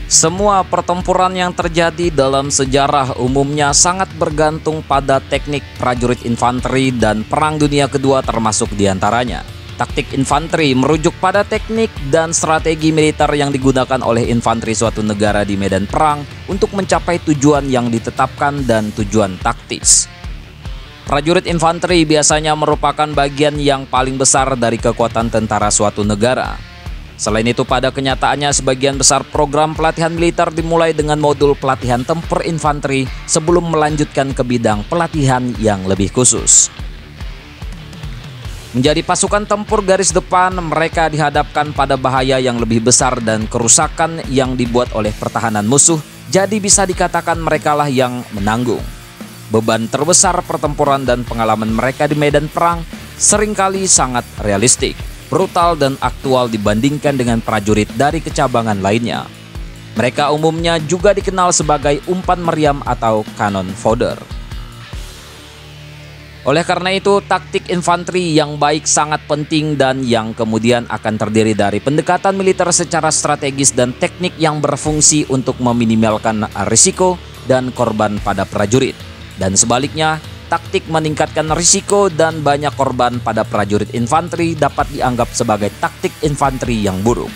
Semua pertempuran yang terjadi dalam sejarah umumnya sangat bergantung pada teknik prajurit infanteri dan Perang Dunia Kedua termasuk diantaranya. Taktik infanteri merujuk pada teknik dan strategi militer yang digunakan oleh infanteri suatu negara di medan perang untuk mencapai tujuan yang ditetapkan dan tujuan taktis. Prajurit infanteri biasanya merupakan bagian yang paling besar dari kekuatan tentara suatu negara. Selain itu, pada kenyataannya sebagian besar program pelatihan militer dimulai dengan modul pelatihan tempur infanteri sebelum melanjutkan ke bidang pelatihan yang lebih khusus. Menjadi pasukan tempur garis depan, mereka dihadapkan pada bahaya yang lebih besar dan kerusakan yang dibuat oleh pertahanan musuh, jadi bisa dikatakan merekalah yang menanggung. Beban terbesar pertempuran dan pengalaman mereka di medan perang seringkali sangat realistik, brutal dan aktual dibandingkan dengan prajurit dari kecabangan lainnya. Mereka umumnya juga dikenal sebagai umpan meriam atau cannon fodder. Oleh karena itu, taktik infanteri yang baik sangat penting dan yang kemudian akan terdiri dari pendekatan militer secara strategis dan teknik yang berfungsi untuk meminimalkan risiko dan korban pada prajurit. Dan sebaliknya, taktik meningkatkan risiko dan banyak korban pada prajurit infanteri dapat dianggap sebagai taktik infanteri yang buruk.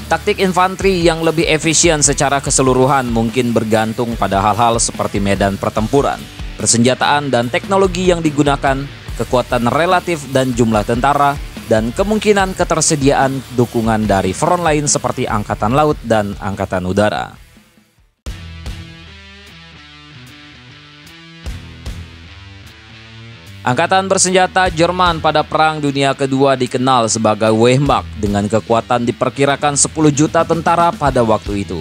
Taktik infanteri yang lebih efisien secara keseluruhan mungkin bergantung pada hal-hal seperti medan pertempuran, persenjataan dan teknologi yang digunakan, kekuatan relatif dan jumlah tentara, dan kemungkinan ketersediaan dukungan dari front lain seperti angkatan laut dan angkatan udara. Angkatan bersenjata Jerman pada Perang Dunia Kedua dikenal sebagai Wehrmacht dengan kekuatan diperkirakan 10 juta tentara pada waktu itu.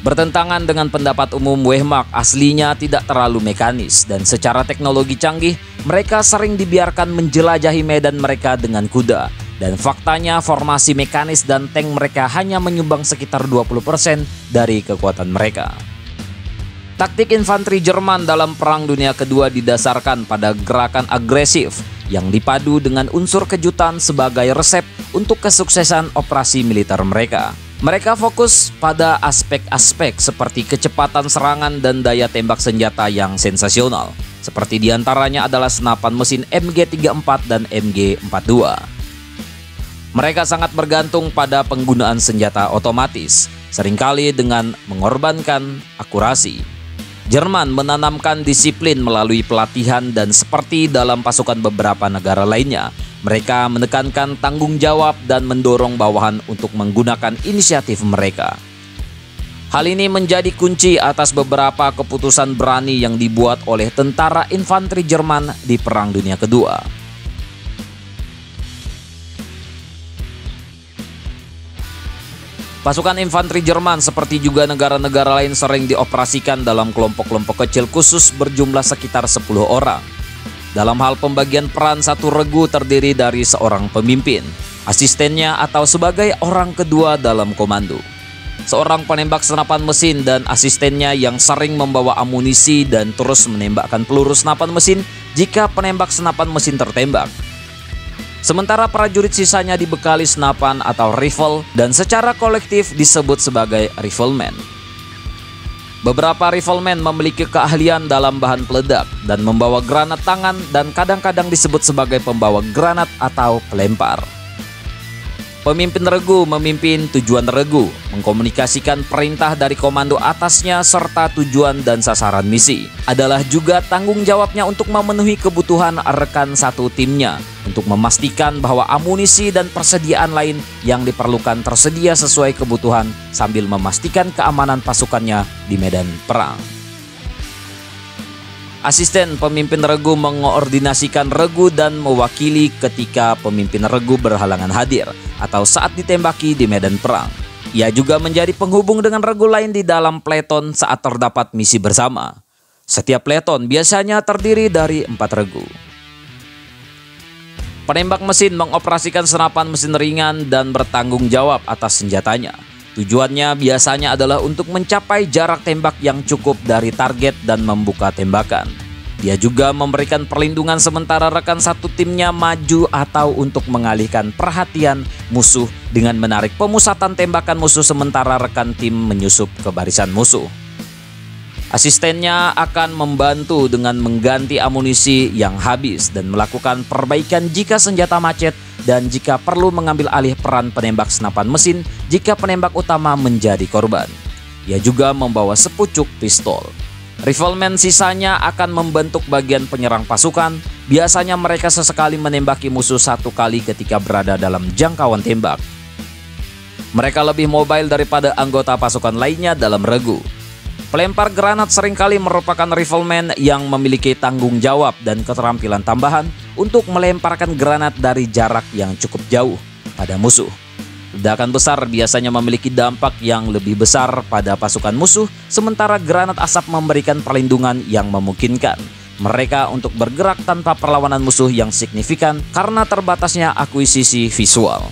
Bertentangan dengan pendapat umum, Wehrmacht aslinya tidak terlalu mekanis dan secara teknologi canggih, mereka sering dibiarkan menjelajahi medan mereka dengan kuda. Dan faktanya formasi mekanis dan tank mereka hanya menyumbang sekitar 20% dari kekuatan mereka. Taktik infanteri Jerman dalam Perang Dunia Kedua didasarkan pada gerakan agresif yang dipadu dengan unsur kejutan sebagai resep untuk kesuksesan operasi militer mereka. Mereka fokus pada aspek-aspek seperti kecepatan serangan dan daya tembak senjata yang sensasional, seperti diantaranya adalah senapan mesin MG34 dan MG42. Mereka sangat bergantung pada penggunaan senjata otomatis, seringkali dengan mengorbankan akurasi. Jerman menanamkan disiplin melalui pelatihan dan seperti dalam pasukan beberapa negara lainnya, mereka menekankan tanggung jawab dan mendorong bawahan untuk menggunakan inisiatif mereka. Hal ini menjadi kunci atas beberapa keputusan berani yang dibuat oleh tentara infanteri Jerman di Perang Dunia Kedua. Pasukan infanteri Jerman seperti juga negara-negara lain sering dioperasikan dalam kelompok-kelompok kecil khusus berjumlah sekitar 10 orang. Dalam hal pembagian peran, satu regu terdiri dari seorang pemimpin, asistennya atau sebagai orang kedua dalam komando. Seorang penembak senapan mesin dan asistennya yang sering membawa amunisi dan terus menembakkan peluru senapan mesin jika penembak senapan mesin tertembak. Sementara prajurit sisanya dibekali senapan atau rifle dan secara kolektif disebut sebagai rifleman. Beberapa rifleman memiliki keahlian dalam bahan peledak dan membawa granat tangan dan kadang-kadang disebut sebagai pembawa granat atau pelempar. Pemimpin regu memimpin tujuan regu, mengkomunikasikan perintah dari komando atasnya serta tujuan dan sasaran misi. Adalah juga tanggung jawabnya untuk memenuhi kebutuhan rekan satu timnya, untuk memastikan bahwa amunisi dan persediaan lain yang diperlukan tersedia sesuai kebutuhan sambil memastikan keamanan pasukannya di medan perang. Asisten pemimpin regu mengoordinasikan regu dan mewakili ketika pemimpin regu berhalangan hadir atau saat ditembaki di medan perang. Ia juga menjadi penghubung dengan regu lain di dalam peleton saat terdapat misi bersama. Setiap peleton biasanya terdiri dari 4 regu. Penembak mesin mengoperasikan senapan mesin ringan dan bertanggung jawab atas senjatanya. Tujuannya biasanya adalah untuk mencapai jarak tembak yang cukup dari target dan membuka tembakan. Dia juga memberikan perlindungan sementara rekan satu timnya maju atau untuk mengalihkan perhatian musuh dengan menarik pemusatan tembakan musuh sementara rekan tim menyusup ke barisan musuh. Asistennya akan membantu dengan mengganti amunisi yang habis dan melakukan perbaikan jika senjata macet dan jika perlu mengambil alih peran penembak senapan mesin jika penembak utama menjadi korban. Ia juga membawa sepucuk pistol. Rifleman sisanya akan membentuk bagian penyerang pasukan. Biasanya mereka sesekali menembaki musuh satu kali ketika berada dalam jangkauan tembak. Mereka lebih mobile daripada anggota pasukan lainnya dalam regu. Pelempar granat seringkali merupakan rifleman yang memiliki tanggung jawab dan keterampilan tambahan untuk melemparkan granat dari jarak yang cukup jauh pada musuh. Ledakan besar biasanya memiliki dampak yang lebih besar pada pasukan musuh, sementara granat asap memberikan perlindungan yang memungkinkan mereka untuk bergerak tanpa perlawanan musuh yang signifikan karena terbatasnya akuisisi visual.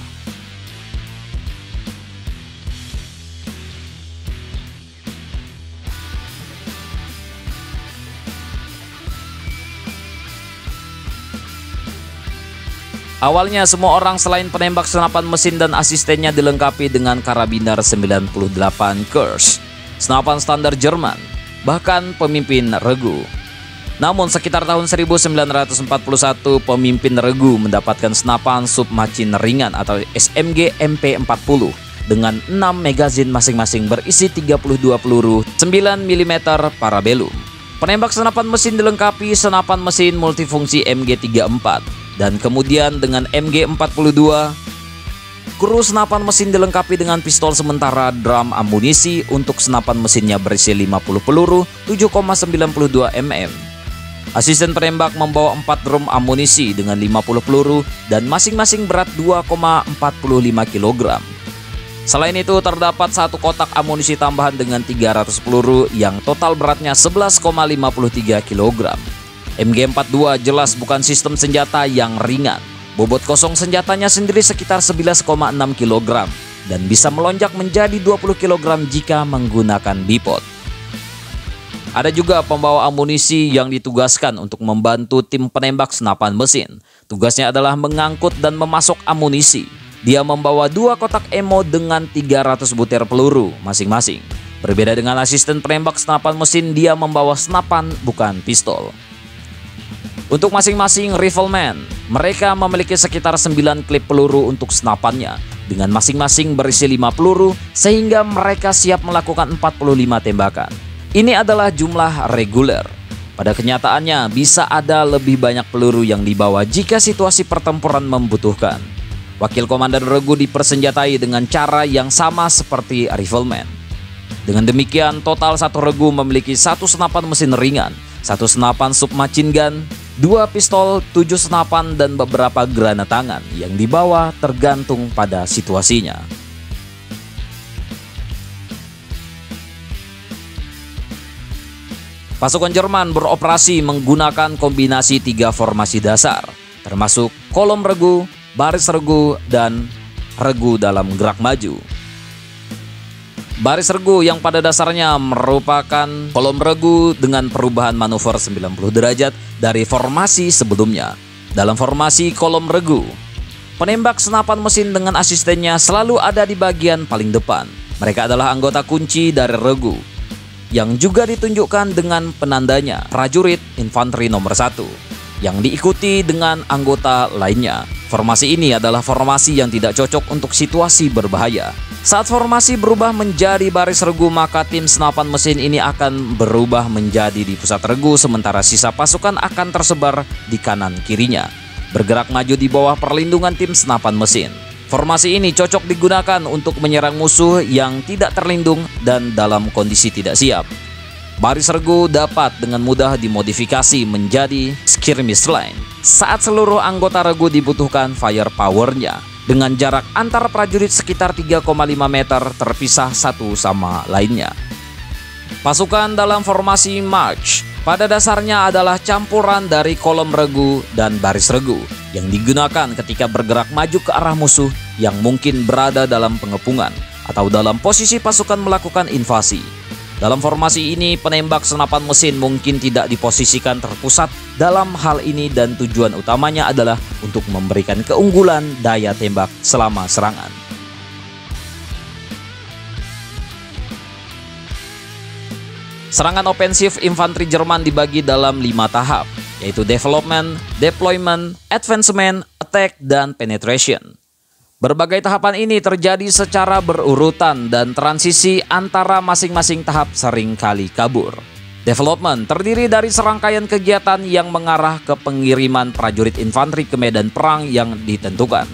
Awalnya semua orang selain penembak senapan mesin dan asistennya dilengkapi dengan karabiner 98 Kurz, senapan standar Jerman, bahkan pemimpin regu. Namun sekitar tahun 1941 pemimpin regu mendapatkan senapan submachine ringan atau SMG MP40 dengan 6 magazin masing-masing berisi 32 peluru 9 mm parabellum. Penembak senapan mesin dilengkapi senapan mesin multifungsi MG34. Dan kemudian dengan MG42, kru senapan mesin dilengkapi dengan pistol sementara drum amunisi untuk senapan mesinnya berisi 50 peluru 7,92 mm. Asisten penembak membawa 4 drum amunisi dengan 50 peluru dan masing-masing berat 2,45 kg. Selain itu terdapat satu kotak amunisi tambahan dengan 300 peluru yang total beratnya 11,53 kg. MG42 jelas bukan sistem senjata yang ringan. Bobot kosong senjatanya sendiri sekitar 11,6 kg dan bisa melonjak menjadi 20 kg jika menggunakan bipod. Ada juga pembawa amunisi yang ditugaskan untuk membantu tim penembak senapan mesin. Tugasnya adalah mengangkut dan memasok amunisi. Dia membawa 2 kotak ammo dengan 300 butir peluru masing-masing. Berbeda dengan asisten penembak senapan mesin, dia membawa senapan bukan pistol. Untuk masing-masing rifleman, mereka memiliki sekitar 9 klip peluru untuk senapannya, dengan masing-masing berisi 5 peluru, sehingga mereka siap melakukan 45 tembakan. Ini adalah jumlah reguler. Pada kenyataannya, bisa ada lebih banyak peluru yang dibawa jika situasi pertempuran membutuhkan. Wakil komandan regu dipersenjatai dengan cara yang sama seperti rifleman. Dengan demikian, total satu regu memiliki 1 senapan mesin ringan, 1 senapan submachine gun, 2 pistol, 7 senapan, dan beberapa granat tangan yang dibawa tergantung pada situasinya. Pasukan Jerman beroperasi menggunakan kombinasi 3 formasi dasar, termasuk kolom regu, baris regu, dan regu dalam gerak maju. Baris regu yang pada dasarnya merupakan kolom regu dengan perubahan manuver 90 derajat dari formasi sebelumnya. Dalam formasi kolom regu, penembak senapan mesin dengan asistennya selalu ada di bagian paling depan. Mereka adalah anggota kunci dari regu, yang juga ditunjukkan dengan penandanya prajurit infanteri nomor 1, yang diikuti dengan anggota lainnya. Formasi ini adalah formasi yang tidak cocok untuk situasi berbahaya. Saat formasi berubah menjadi baris regu, maka tim senapan mesin ini akan berubah menjadi di pusat regu, sementara sisa pasukan akan tersebar di kanan kirinya, bergerak maju di bawah perlindungan tim senapan mesin. Formasi ini cocok digunakan untuk menyerang musuh yang tidak terlindung dan dalam kondisi tidak siap. Baris regu dapat dengan mudah dimodifikasi menjadi skirmish line saat seluruh anggota regu dibutuhkan firepower-nya, dengan jarak antar prajurit sekitar 3,5 meter terpisah satu sama lainnya. Pasukan dalam formasi march pada dasarnya adalah campuran dari kolom regu dan baris regu yang digunakan ketika bergerak maju ke arah musuh yang mungkin berada dalam pengepungan atau dalam posisi pasukan melakukan invasi. Dalam formasi ini, penembak senapan mesin mungkin tidak diposisikan terpusat dalam hal ini dan tujuan utamanya adalah untuk memberikan keunggulan daya tembak selama serangan. Serangan ofensif infanteri Jerman dibagi dalam 5 tahap, yaitu development, deployment, advancement, attack, dan penetration. Berbagai tahapan ini terjadi secara berurutan dan transisi antara masing-masing tahap seringkali kabur. Development terdiri dari serangkaian kegiatan yang mengarah ke pengiriman prajurit infanteri ke medan perang yang ditentukan.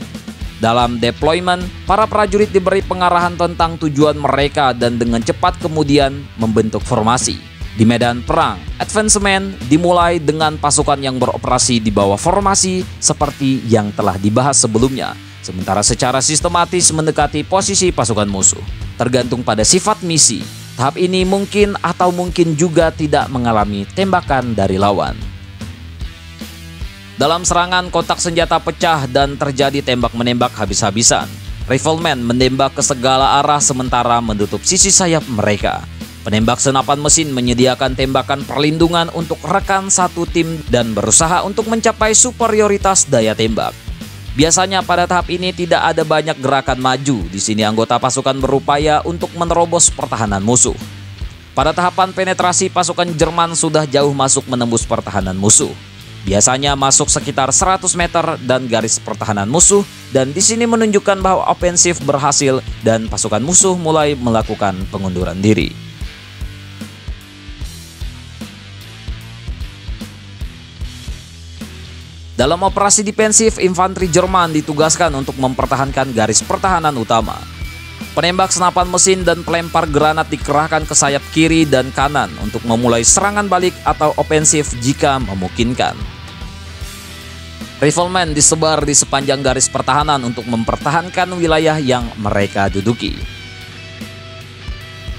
Dalam deployment, para prajurit diberi pengarahan tentang tujuan mereka dan dengan cepat kemudian membentuk formasi. Di medan perang, advancement dimulai dengan pasukan yang beroperasi di bawah formasi seperti yang telah dibahas sebelumnya. Sementara secara sistematis mendekati posisi pasukan musuh. Tergantung pada sifat misi, tahap ini mungkin atau mungkin juga tidak mengalami tembakan dari lawan. Dalam serangan, kotak senjata pecah dan terjadi tembak-menembak habis-habisan. Rifleman menembak ke segala arah sementara menutup sisi sayap mereka. Penembak senapan mesin menyediakan tembakan perlindungan untuk rekan satu tim dan berusaha untuk mencapai superioritas daya tembak. Biasanya pada tahap ini tidak ada banyak gerakan maju. Di sini anggota pasukan berupaya untuk menerobos pertahanan musuh. Pada tahapan penetrasi, pasukan Jerman sudah jauh masuk menembus pertahanan musuh. Biasanya masuk sekitar 100 meter dan garis pertahanan musuh, dan di sini menunjukkan bahwa ofensif berhasil dan pasukan musuh mulai melakukan pengunduran diri. Dalam operasi defensif, infanteri Jerman ditugaskan untuk mempertahankan garis pertahanan utama. Penembak senapan mesin dan pelempar granat dikerahkan ke sayap kiri dan kanan untuk memulai serangan balik atau ofensif jika memungkinkan. Rifleman disebar di sepanjang garis pertahanan untuk mempertahankan wilayah yang mereka duduki.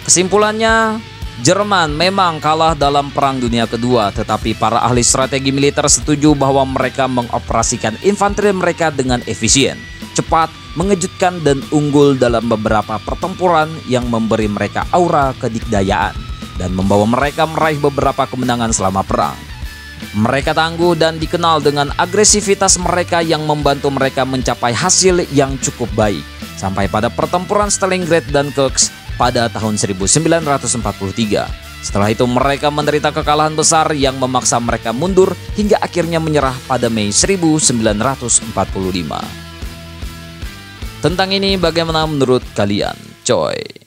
Kesimpulannya, Jerman memang kalah dalam Perang Dunia Kedua, tetapi para ahli strategi militer setuju bahwa mereka mengoperasikan infanteri mereka dengan efisien, cepat, mengejutkan, dan unggul dalam beberapa pertempuran yang memberi mereka aura kedikdayaan dan membawa mereka meraih beberapa kemenangan selama perang. Mereka tangguh dan dikenal dengan agresivitas mereka yang membantu mereka mencapai hasil yang cukup baik, sampai pada pertempuran Stalingrad dan Kursk pada tahun 1943. Setelah itu mereka menderita kekalahan besar yang memaksa mereka mundur hingga akhirnya menyerah pada Mei 1945. Tentang ini bagaimana menurut kalian, coy?